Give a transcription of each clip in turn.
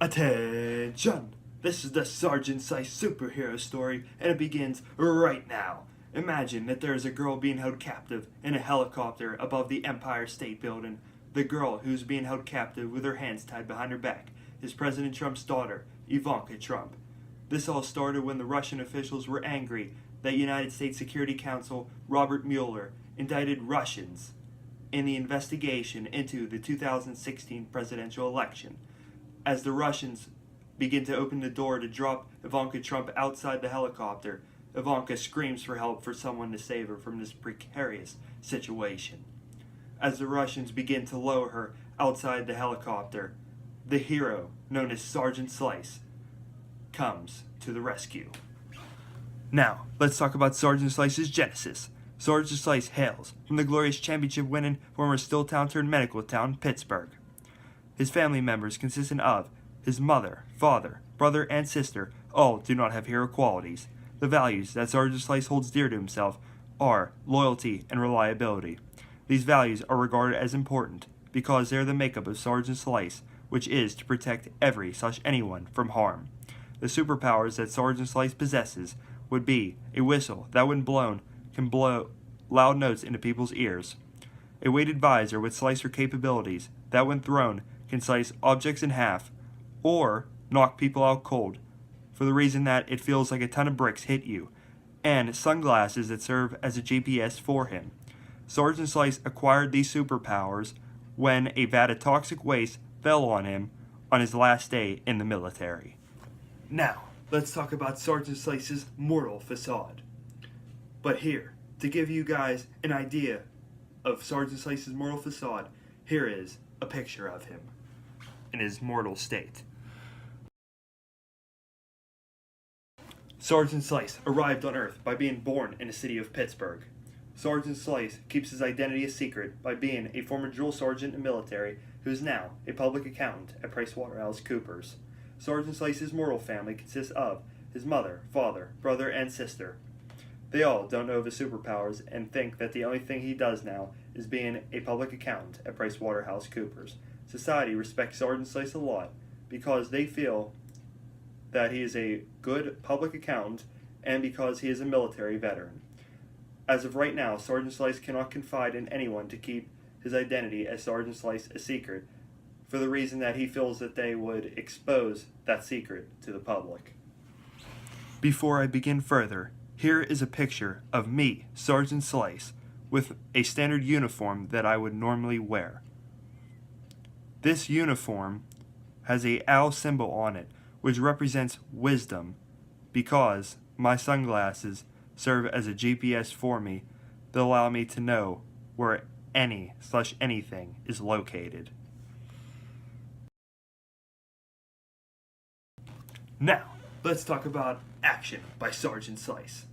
Attention! This is the Sergeant Slice superhero story, and it begins right now. Imagine that there is a girl being held captive in a helicopter above the Empire State Building. The girl who's being held captive with her hands tied behind her back is President Trump's daughter, Ivanka Trump. This all started when the Russian officials were angry that United States Security Counsel Robert Mueller indicted Russians in the investigation into the 2016 presidential election. As the Russians begin to open the door to drop Ivanka Trump outside the helicopter, Ivanka screams for help for someone to save her from this precarious situation. As the Russians begin to lower her outside the helicopter, the hero, known as Sergeant Slice, comes to the rescue. Now, let's talk about Sergeant Slice's genesis. Sergeant Slice hails from the glorious championship-winning former steel town turned medical town, Pittsburgh. His family members, consisting of his mother, father, brother, and sister, all do not have hero qualities. The values that Sergeant Slice holds dear to himself are loyalty and reliability. These values are regarded as important because they are the makeup of Sergeant Slice, which is to protect anyone from harm. The superpowers that Sergeant Slice possesses would be a whistle that, when blown, can blow loud notes into people's ears, a weighted visor with slicer capabilities that, when thrown, can slice objects in half, or knock people out cold, for the reason that it feels like a ton of bricks hit you, and sunglasses that serve as a GPS for him. Sergeant Slice acquired these superpowers when a vat of toxic waste fell on him on his last day in the military. Now, let's talk about Sergeant Slice's mortal facade. But here, to give you guys an idea of Sergeant Slice's mortal facade, here is a picture of him in his mortal state. Sergeant Slice arrived on Earth by being born in the city of Pittsburgh. Sergeant Slice keeps his identity a secret by being a former drill sergeant in the military who is now a public accountant at PricewaterhouseCoopers. Sergeant Slice's mortal family consists of his mother, father, brother, and sister. They all don't know of his superpowers and think that the only thing he does now is being a public accountant at PricewaterhouseCoopers. Society respects Sergeant Slice a lot because they feel that he is a good public accountant and because he is a military veteran. As of right now, Sergeant Slice cannot confide in anyone to keep his identity as Sergeant Slice a secret for the reason that he feels that they would expose that secret to the public. Before I begin further, here is a picture of me, Sergeant Slice, with a standard uniform that I would normally wear. This uniform has a owl symbol on it, which represents wisdom, because my sunglasses serve as a GPS for me that allow me to know where anything is located. Now, let's talk about action by Sergeant Slice.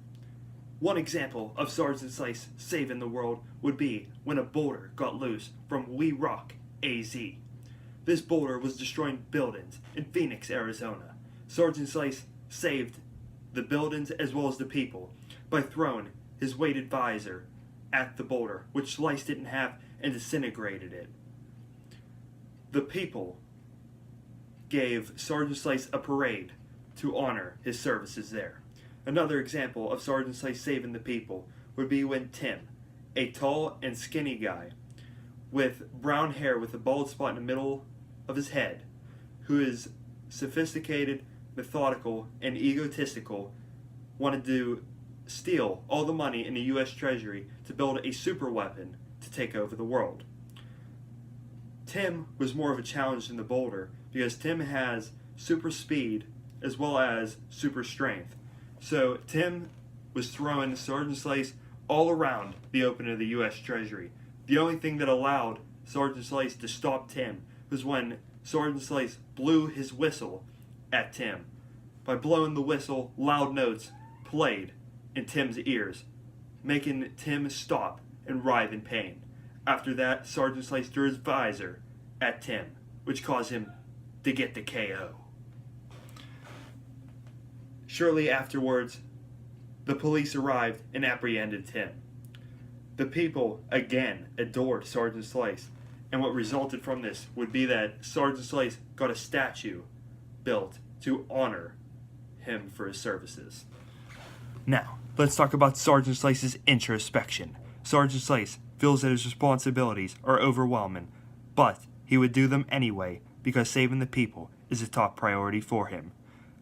One example of Sergeant Slice saving the world would be when a boulder got loose from We Rock, AZ. This boulder was destroying buildings in Phoenix, Arizona. Sergeant Slice saved the buildings as well as the people by throwing his weighted visor at the boulder, which Slice didn't have, and disintegrated it. The people gave Sergeant Slice a parade to honor his services there. Another example of Sergeant Slice saving the people would be when Tim, a tall and skinny guy with brown hair with a bald spot in the middle of his head, who is sophisticated, methodical, and egotistical, wanted to steal all the money in the U.S. Treasury to build a super weapon to take over the world. Tim was more of a challenge than the boulder because Tim has super speed as well as super strength. So Tim was throwing Sergeant Slice all around the opening of the U.S. Treasury. The only thing that allowed Sergeant Slice to stop Tim was when Sergeant Slice blew his whistle at Tim. By blowing the whistle, loud notes played in Tim's ears, making Tim stop and writhe in pain. After that, Sergeant Slice threw his visor at Tim, which caused him to get the KO. Shortly afterwards, the police arrived and apprehended Tim. The people again adored Sergeant Slice, and what resulted from this would be that Sergeant Slice got a statue built to honor him for his services. Now, let's talk about Sergeant Slice's introspection. Sergeant Slice feels that his responsibilities are overwhelming, but he would do them anyway because saving the people is a top priority for him.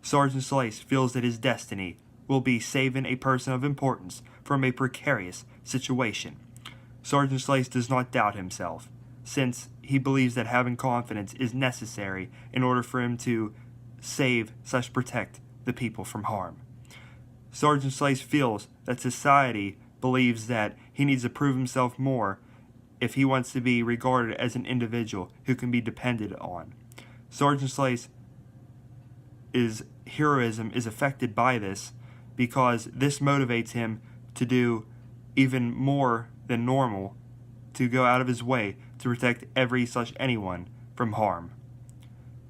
Sergeant Slice feels that his destiny will be saving a person of importance from a precarious situation. Sergeant Slice does not doubt himself, since he believes that having confidence is necessary in order for him to save/protect the people from harm. Sergeant Slice feels that society believes that he needs to prove himself more if he wants to be regarded as an individual who can be depended on. Sergeant Slice's heroism is affected by this because this motivates him to do even more than normal, to go out of his way to protect anyone from harm.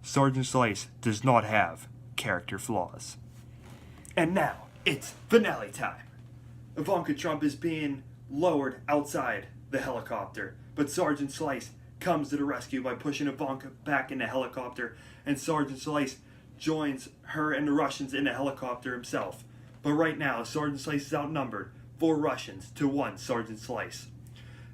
Sergeant Slice does not have character flaws. And now, it's finale time. Ivanka Trump is being lowered outside the helicopter, but Sergeant Slice comes to the rescue by pushing Ivanka back in the helicopter, and Sergeant Slice joins her and the Russians in the helicopter himself. But right now, Sergeant Slice is outnumbered 4 Russians to 1 Sergeant Slice.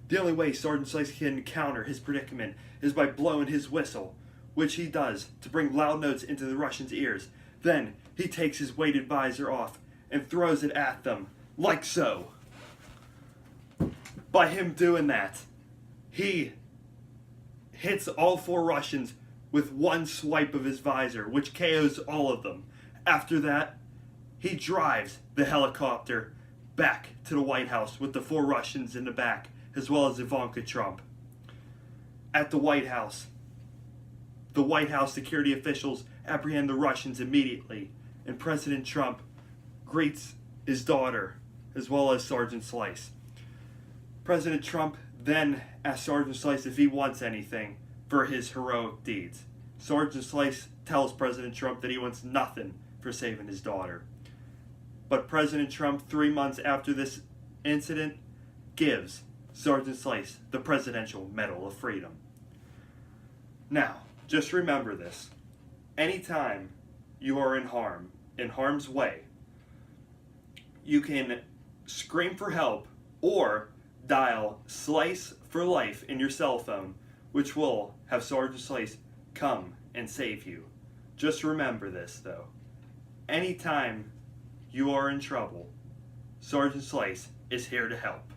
The only way Sergeant Slice can counter his predicament is by blowing his whistle, which he does to bring loud notes into the Russians' ears. Then he takes his weighted visor off and throws it at them, like so. By him doing that, he hits all 4 Russians with one swipe of his visor, which KOs all of them. After that, he drives the helicopter back to the White House with the 4 Russians in the back, as well as Ivanka Trump. At the White House security officials apprehend the Russians immediately, and President Trump greets his daughter, as well as Sergeant Slice. President Trump then asks Sergeant Slice if he wants anything for his heroic deeds. Sergeant Slice tells President Trump that he wants nothing for saving his daughter. But President Trump, 3 months after this incident, gives Sergeant Slice the Presidential Medal of Freedom. Now, just remember this. Anytime you are in harm's way, you can scream for help or dial Slice for Life in your cell phone, which will have Sergeant Slice come and save you. Just remember this, though. Anytime you are in trouble, Sergeant Slice is here to help.